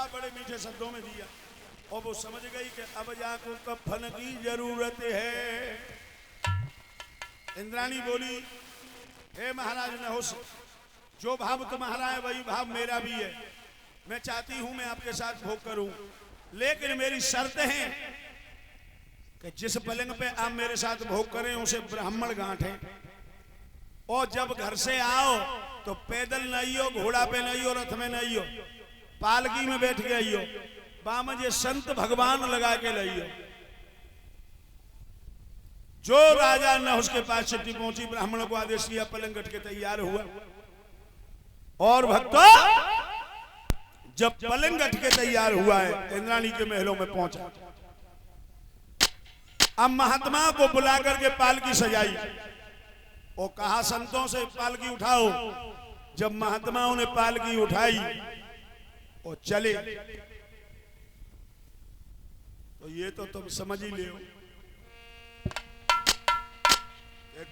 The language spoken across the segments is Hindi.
जवाब बड़े मीठे शब्दों में दिया और वो समझ गई कि अब जाको कफन की जरूरत है। इंद्राणी बोली, हे महाराज नहुष, जो भाव तुम्हारा है वही भाव मेरा भी है। मैं चाहती हूं मैं आपके साथ भोग करूं, लेकिन मेरी शर्त है कि जिस पलंग पे आप मेरे साथ भोग करें उसे ब्राह्मण गांठें, और जब घर से आओ तो पैदल नहीं हो, घोड़ा पे नहीं हो, रथ में नहीं हो, पालकी में बैठ के आइयो, बाम जे संत भगवान लगा के लाइयो। जो राजा नहुष के पास चिट्ठी पहुंची, ब्राह्मणों को आदेश दिया, पलंग गठ के तैयार हुआ। और भक्तों, जब पलंग गठ के तैयार हुआ है, इंद्राणी के महलों में पहुंचा। अब महात्मा को बुला करके पालकी सजाई और कहा संतों से पालकी उठाओ। जब महात्माओं ने पालकी उठाई और चले, तो ये तो तुम समझ ही ले।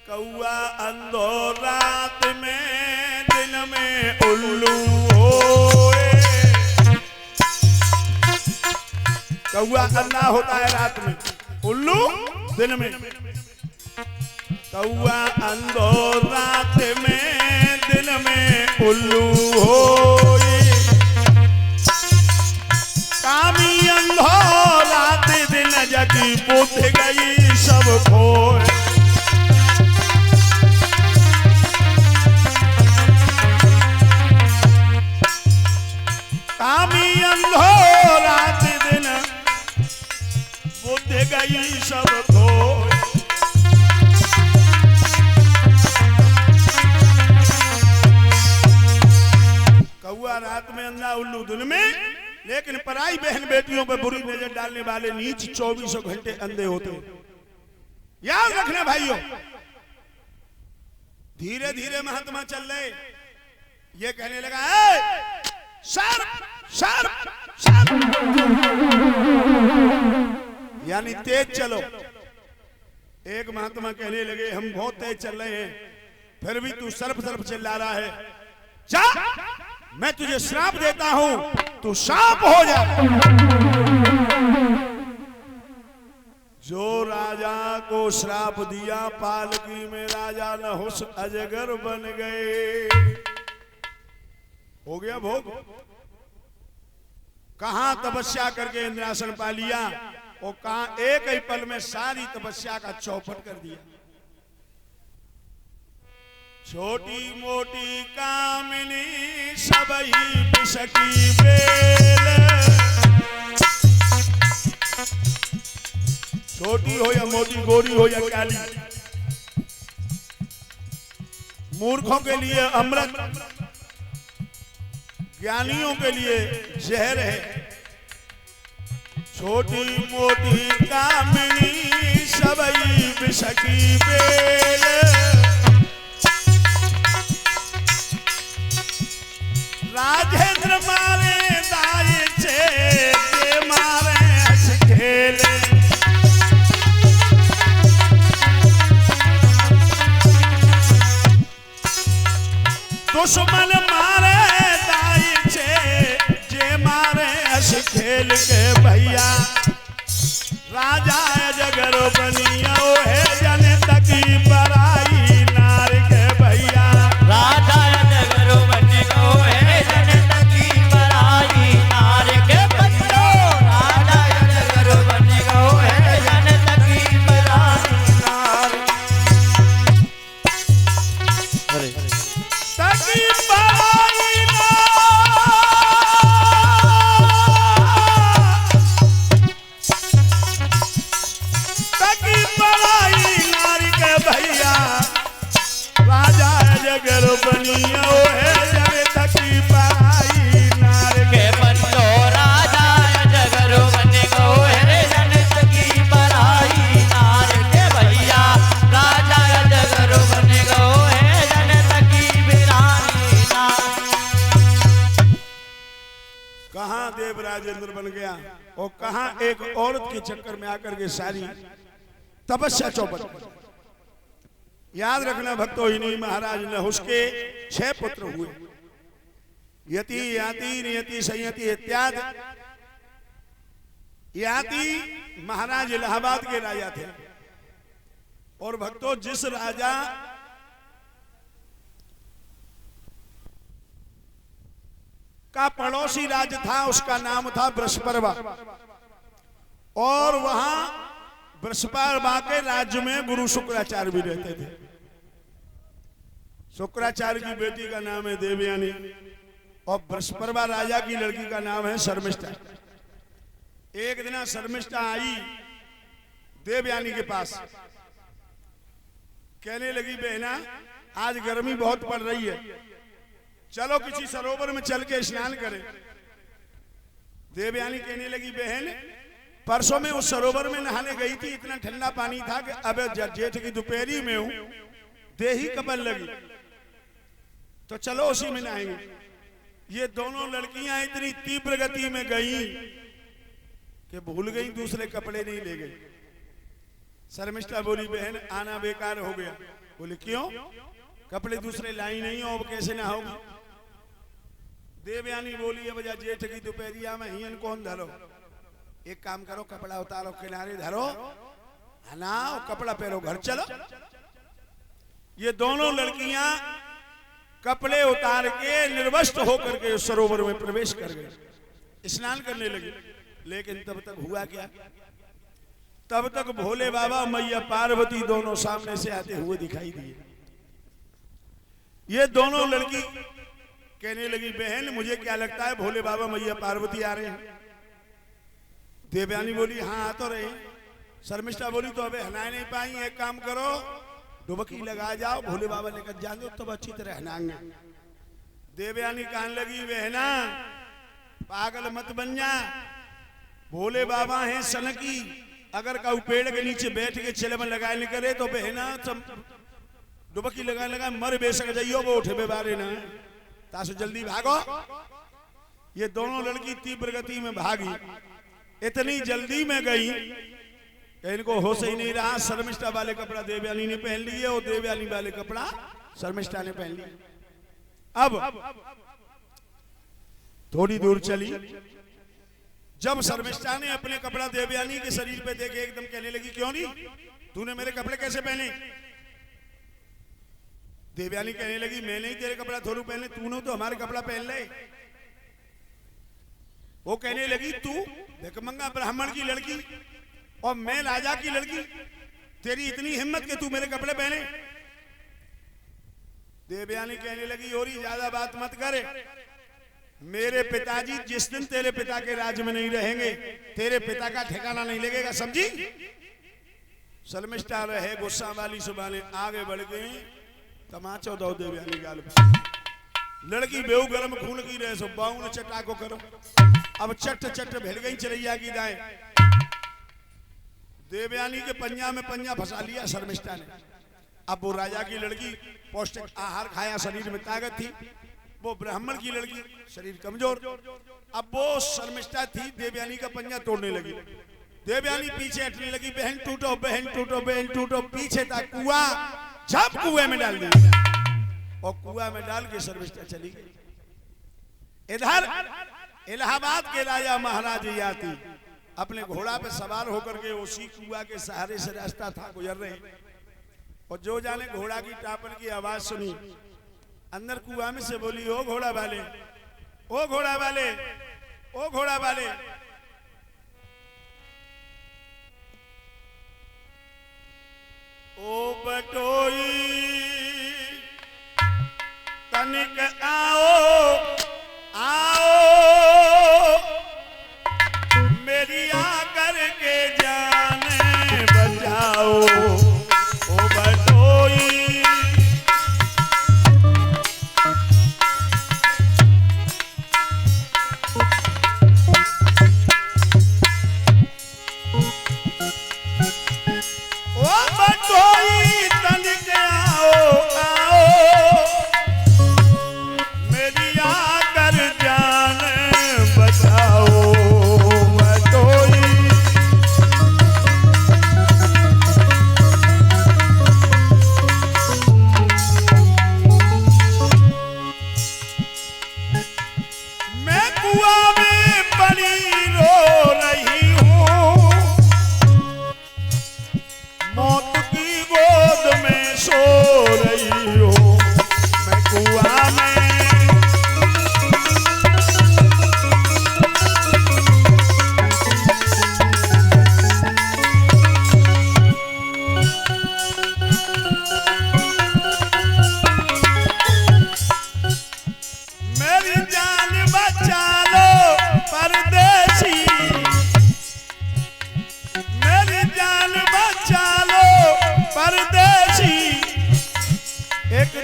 कौआ अंधो रात में दिन में उल्लू होए। कौआ अंधा होता है रात में, उल्लू दिन में। कौआ अंधो रात में दिन में उल्लू होए। कामी अंधो रात दिन जगी बुद्ध गई सब खोए। कामी अंधो रात दिन बुद्ध गई सब खोए। कौआ रात में अंधा, उल्लू दिन में, लेकिन पराई बहन बेटियों पर बुरी नजर डालने वाले नीच 24 घंटे अंधे होते। याद रखना भाइयों। धीरे धीरे महात्मा चल रहे, ये कहने लगा, सर सर सर, यानी तेज चलो। एक महात्मा कहने लगे, हम बहुत तेज चल रहे हैं, फिर भी तू सर्फ सर्फ चिल्ला रहा है। जा, मैं तुझे श्राप देता हूं, तू सांप हो जा। जो राजा को श्राप दिया, पालकी में राजा नहुष अजगर बन गए। हो गया भोग। कहां तपस्या करके इंद्रासन पा लिया, और कहां एक ही पल में सारी तपस्या का चौपट कर दिया। छोटी मोटी कामिनी सबही बिसकी बेल। छोटी हो या मोटी, गोरी हो या काली, मूर्खों के लिए अमृत, ज्ञानियों के लिए जहर है। छोटी मोटी कामिनी सबई बिसकी बेल। राजेंद्र मारे दाई छे, के मारे हंस खेले। दुश्मन मारे खेल के भैया, राजा जगर बनियो है जनता की बड़ाई नार के भैया। राजा जगर बनियो है जनता की बड़ाई नार के भैया। राजा जगर बनियो है जनता की बड़ाई नार तकी बड़ाई नार। जगर बनियो है जनता की बड़ाई नार के बनियो। राजा जगर बनियो है जनता की बड़ाई नार के भैया। राजा जगर बनियो है जनता की बड़ाई नार। कहां देव राजेंद्र बन गया, और कहां एक औरत के चक्कर में आकर के सारी तपस्या चौपट। याद रखना भक्तों, इन्हीं महाराज नहुष के 6 पुत्र हुए। यति याति नियति संयति इत्यादि। याति महाराज इलाहाबाद के राजा थे। और भक्तों, जिस राजा का पड़ोसी राज्य था उसका नाम था बृहस्पति। और वहां बृहस्पति के राज्य में गुरु शुक्राचार्य भी रहते थे। शुक्राचार्य की बेटी का नाम है देवयानी और बृहस्पति राजा की लड़की का नाम है शर्मिष्ठा। एक दिन शर्मिष्ठा आई देवयानी के पास, कहने लगी बहना आज गर्मी बहुत पड़ रही है, चलो किसी सरोवर में चल के स्नान करें। देवयानी कहने लगी बहन परसों में उस सरोवर में नहाने गई थी, इतना ठंडा पानी था कि अब जेठ की दोपहरी में हूं, देही कपल लगी, तो चलो उसी में नहाएंगे। ये दोनों लड़कियां इतनी तीव्र गति में गई कि भूल गई, दूसरे कपड़े नहीं ले गई। शर्मिष्ठा बोली बहन आना बेकार हो गया। बोले क्यों? कपड़े दूसरे लाई नहीं हो, अब कैसे ना होगी। देवयानी बोली अब जेठ की दोपहरिया में ही कौन धरो, एक काम करो कपड़ा उतारो किनारे धरो, हनाओ कपड़ा पहनो घर चलो। ये दोनों लड़कियां कपड़े उतार के निर्वस्त्र होकर के उस सरोवर में प्रवेश कर गए, स्नान करने लगे। लेकिन तब तक हुआ क्या? तब तक भोले बाबा मैया पार्वती दोनों सामने से आते हुए दिखाई दिए। ये दोनों लड़की कहने लगी बहन मुझे क्या लगता है भोले बाबा मैया पार्वती आ रहे हैं। देवयानी बोली हाँ आ तो रहे। शर्मिष्ठा बोली तो अबे हनाए नहीं पाई, एक काम करो डुबकी लगा जाओ, भोले बाबा लेकर जान दो तब अच्छी तरह हनाएंगे। देवयानी कहने लगी बहना पागल मत बन जा, भोले बाबा हैं सनकी, अगर कऊ पेड़ के नीचे बैठ के चले में लगाए नहीं करे तो बहना डुबकी लगा मर बेसक जाइयो, वो उठे बेबारे ना तासु जल्दी भागो। ये दोनों लड़की तीव्र गति में भागी, इतनी जल्दी में गई इनको होश ही नहीं रहा। शर्मिष्ठा वाले कपड़ा देवयानी ने पहन लिए और देवयानी वाले कपड़ा शर्मिष्ठा ने पहन लिया। अब थोड़ी दूर चली, जब शर्मिष्ठा ने अपने कपड़ा देवयानी के शरीर पे देखे एकदम कहने लगी क्यों नहीं, तूने मेरे कपड़े कैसे पहने? देवयानी कहने लगी मैं नहीं तेरे कपड़ा थोड़ू पहने, तूने तो हमारे कपड़ा पहन ले। वो कहने लगी तू भिखमंगा ब्राह्मण की लड़की और मैं राजा की लड़की, तेरी इतनी हिम्मत कि तू मेरे कपड़े पहने? देवयानी कहने लगी और ज्यादा बात मत करे, मेरे पिताजी जिस दिन तेरे पिता के राज्य में नहीं रहेंगे तेरे पिता का ठिकाना नहीं लगेगा, समझी? शर्मिष्ठा रहे गुस्सा वाली सुबाने आगे बढ़ गई, तमाचो दो देवयानी गाल पे। लड़की बेहू गरम खून की रहे सो बाउन चटा को करो। अब चट चट भेल गई चिड़ैया की दाएं। देवयानी के पंजा में पंजा फंसा लिया शर्मिष्ठा ने। अब वो राजा की लड़की पौष्टिक आहार खाया, शरीर में ताकत थी, वो ब्राह्मण की लड़की शरीर कमजोर। अब वो शर्मिष्ठा थी देवयानी का पंजा तोड़ने लगी। देवयानी पीछे हटने लगी, बहन टूटो बहन टूटो बहन टूटो। पीछे था कुआं, झप कुएं में डाल दिया और कुआं में डाल के शर्मिष्ठा चली गई। इधर इलाहाबाद के राजा महाराज याति अपने घोड़ा पे सवार होकर के उसी कुआं के सहारे से रास्ता था गुजर रहे, और जो जाने घोड़ा की टापन की आवाज सुनी, अंदर कुआं में से बोली ओ घोड़ा वाले, ओ घोड़ा वाले, ओ घोड़ा वाले। ओ बटोई तनिक आओ आओ, मेरी आकर के जाने बचाओ। ओ बटोई तनिक आओ आओ, मेरी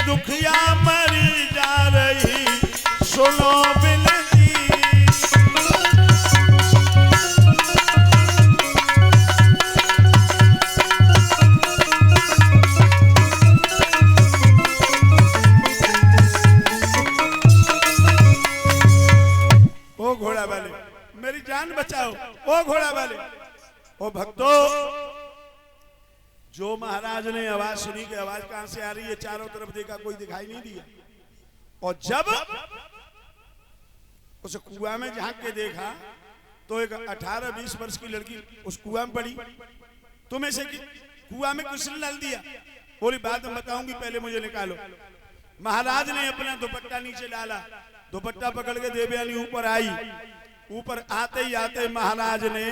दुखिया मरी जा रही सुनो बिनती। ओ घोड़ा वाले मेरी जान बचाओ, ओ घोड़ा वाले, ओ भक्तों। जो महाराज ने आवाज सुनी कि आवाज कहां से आ रही है, चारों तरफ देखा कोई दिखाई नहीं दिया, और जब उस कुआं में झांक के देखा तो एक 18-20 वर्ष की लड़की उस कुआं में पड़ी। तुम्हें से कुआं में किसने डाल दिया? बोली बात में बताऊंगी, पहले मुझे निकालो। महाराज ने अपना दुपट्टा नीचे डाला, दुपट्टा पकड़ के देवयानी ऊपर आई। ऊपर आते ही आते महाराज ने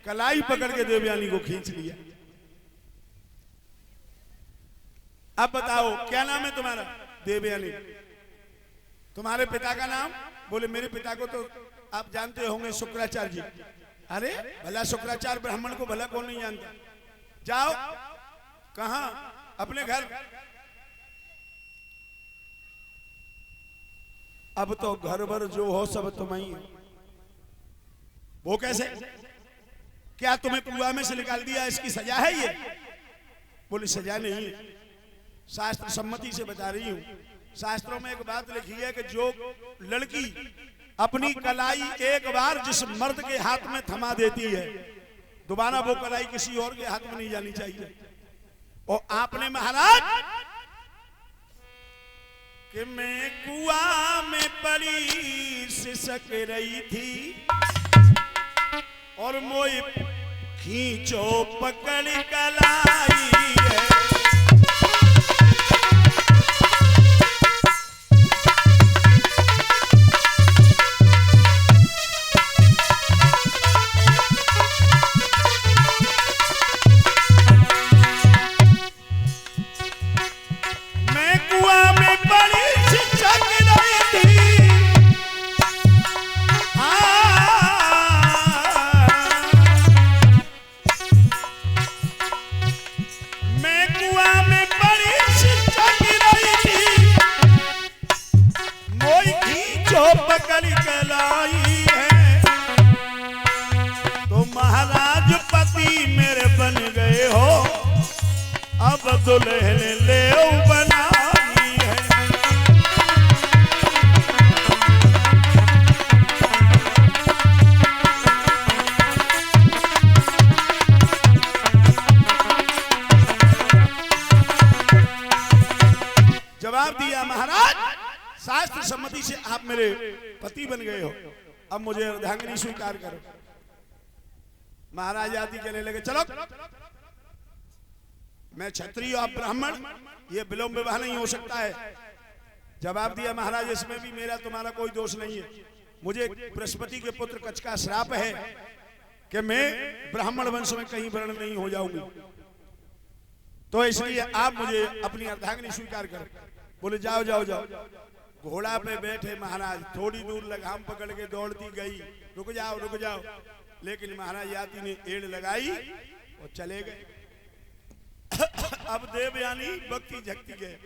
कलाई पकड़ के देवयानी को खींच लिया। अब बताओ क्या नाम है तुम्हारा? देवयानी। तुम्हारे पिता का नाम? बोले मेरे पिता को तो आप जानते होंगे, शुक्राचार्य जी। अरे भला शुक्राचार्य ब्राह्मण को भला कौन नहीं जानता? जाओ। कहां? अपने घर। अब तो घर भर जो हो सब तुम्हारी है। वो कैसे? क्या तुम्हें कुआं में से निकाल दिया, इसकी सजा है ये? बोली सजा नहीं है, शास्त्र सम्मति से बता रही हूं। शास्त्रों में एक बात लिखी है कि जो लड़की अपनी कलाई एक बार जिस मर्द के हाथ में थमा देती है, दोबारा वो कलाई किसी और के हाथ में नहीं जानी चाहिए। और आपने महाराज कि मैं कुआं में पड़ी सिसक रही थी और मोई खींचो पकड़ कलाई है। दुल्हन ले बनाई है। जवाब दिया महाराज शास्त्र सम्मति से आप मेरे पति बन गए हो, अब मुझे अर्धांगिनी स्वीकार करो। महाराज आदि कहने लगे चलो, मैं क्षत्रिय आप ब्राह्मण, ये विलोम विवाह नहीं हो सकता है। जवाब दिया महाराज इसमें भी मेरा तुम्हारा कोई दोष नहीं है। मुझे बृहस्पति के पुत्र कच्छ का श्राप है कि मैं ब्राह्मण वंश में कहीं वर्ण नहीं हो जाऊंगी, तो इसलिए आप मुझे अपनी अर्धांगिनी स्वीकार करो। बोले जाओ जाओ जाओ। घोड़ा पे बैठे महाराज थोड़ी दूर लगाम पकड़ के दौड़ती गई, रुक जाओ रुक जाओ, लेकिन महाराज याती ने एड़ लगाई और चले गए। अब देवयानी भक्ति झकती गए।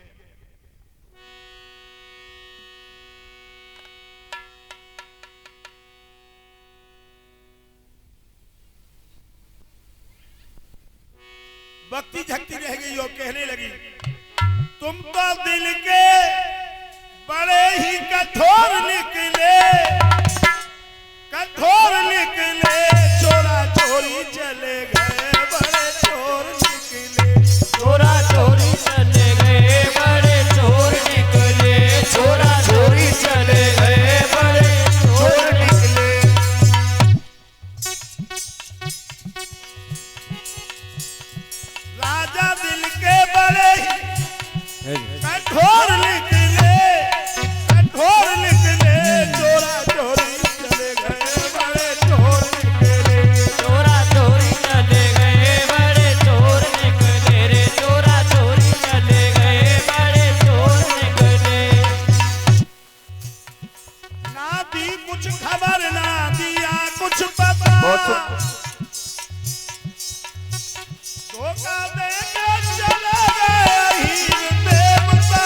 भक्ति झकती रह गई और कहने लगी तुम तो दिल के बड़े ही कठोर निकले, कठोर निकले, चोरा चोरी चले गए, बड़े चोर निकले, चोरा चोरी चले गए, बड़े चोर निकले, चोरा चोरी चले गए, बड़े चोर निकले। राजा दिल के बड़े कठोर निकले, कठोर निकले, चोरा चोरी चले गए, बड़े चोर निकले, चोरा चोरी चले गए, बड़े चोर निकले रे, चोरा चोरी चले गए, बड़े चोर निकले। ना दी कुछ खबर, ना दिया कुछ पता, धोखा दे के चले गए हीर देवता।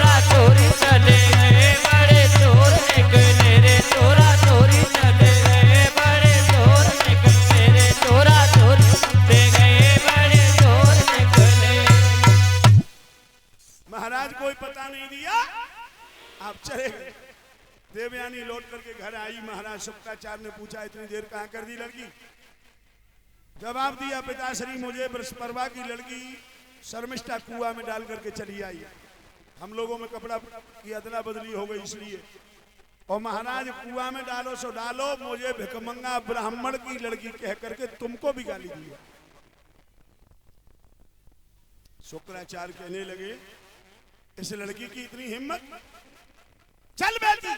चोरा चोरी चले गए बड़े चोर निकले रे चोरा चोरी चले गए बड़े चोर निकले रे चोरा चोरी ले गए बड़े चोर निकले। महाराज कोई पता नहीं दिया, आप चले गए। देवयानी लौट करके घर आई। महाराज शुक्राचार्य ने पूछा इतनी देर कहाँ कर दी लड़की? जवाब दिया पिताश्री मुझे बृहस्पति की लड़की शर्मिष्ठा कुआं में डाल करके चली आई। हम लोगों में कपड़ा की अदला बदली हो गई इसलिए। और महाराज कुआं में डालो सो डालो, मुझे भिकमंगा ब्राह्मण की लड़की कह करके तुमको भी गाली दिया। शुक्राचार्य कहने लगे इस लड़की की इतनी हिम्मत, चल बेटी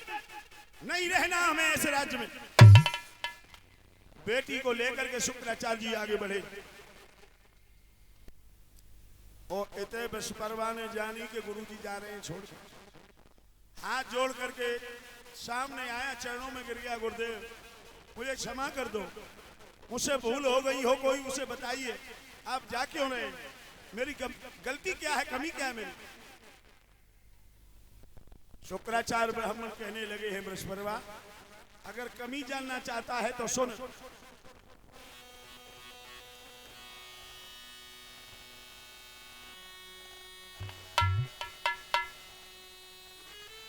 नहीं रहना हमें ऐसे राज्य में। बेटी को लेकर के शुक्राचार्य जी आगे बढ़े। और इतने बृहस्पति ने जानी कि गुरुजी जा रहे हैं छोड़ कर, हाथ जोड़ करके सामने आया, चरणों में गिर गया। गुरुदेव मुझे क्षमा कर दो, मुझसे भूल हो गई हो, कोई उसे बताइए। आप जा क्यों रहे? मेरी गलती क्या है, कमी क्या है मेरी? शुक्राचार्य ब्राह्मण कहने लगे हैं बृहस्पति अगर कमी जानना चाहता है तो सुन।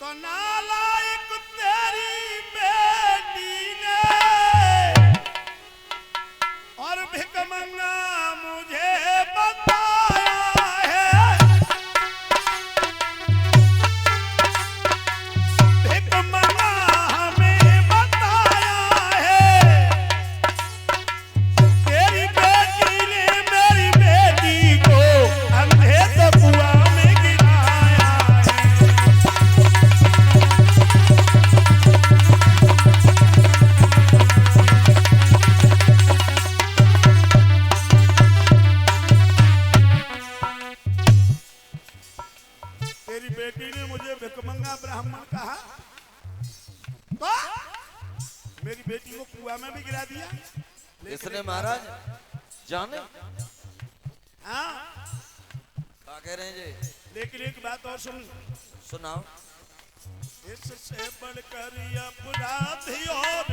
तो नालायक तेरी बेटी ने और भिकमंगा मुझे बताया है। भिकमंगा हमें बताया है तेरी बेटी ने मेरी बेटी को अंधे तो कुआं में गिराया है। तेरी बेटी ने मुझे भिकमंगा ब्राह्मण कहा तो मेरी बेटी को कुआं में भी गिरा दिया। इसने महाराज जाने हाँ, क्या कह रहे हैं जी? लेकिन एक बात और सुन, सुनाओ। इससे बढ़कर अपराधी और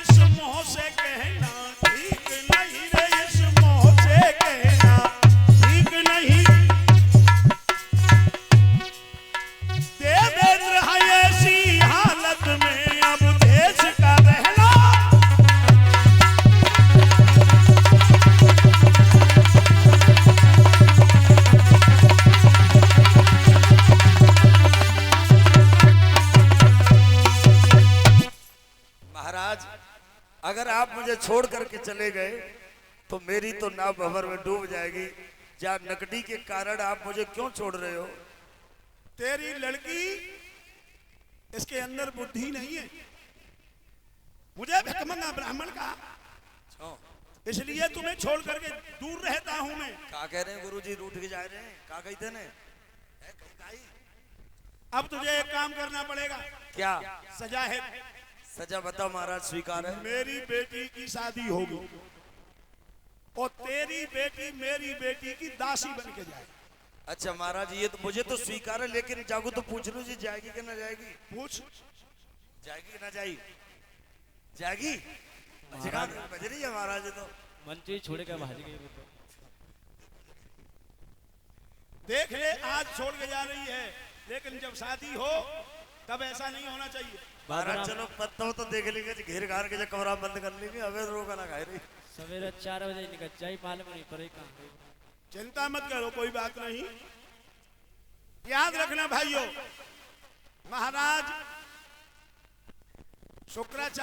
इस मोह से कहना ठीक नहीं रे, इस मोह से कहना ठीक नहीं। देवेंद्र है ऐसी हालत में अब देश का रहना। महाराज अगर आप मुझे छोड़ करके चले गए तो मेरी तो नाव भंवर में डूब जाएगी। क्या नकदी के कारण आप मुझे क्यों छोड़ रहे हो? तेरी लड़की इसके अंदर बुद्धि नहीं है। मुझे भिकमंगा ब्राह्मण कहा इसलिए तुम्हें छोड़ करके दूर रहता हूं मैं। क्या कह रहे हैं गुरुजी? रूठ के जा रहे हैं? क्या कहते ने? अब तुझे एक काम करना पड़ेगा। क्या सजा है? सजा बताओ महाराज। स्वीकार है। मेरी बेटी की शादी होगी और तेरी बेटी मेरी बेटी की दासी बन के जाए। अच्छा महाराज ये तो मुझे तो स्वीकार है, लेकिन जागू तो पूछ लू जी जाएगी कि ना जाएगी? पूछ। जाएगी कि ना जाएगी? जाएगी? बज रही है महाराज। तो मंत्री छोड़ के भाग गई वो तो। देख ले आज छोड़ के जा रही है, लेकिन जब शादी हो तब ऐसा नहीं होना चाहिए। महाराज चलो पत्ता हो तो देख लेंगे, घेर घार के जो कमरा बंद कर लेंगे। अबे रोका ना खाए रही। सवेरे 4 बजे निकल जाए, मालूम नहीं पड़े कहाँ। चिंता मत करो, कोई बात नहीं। याद रखना भाइयों, महाराज शुक्राचार्य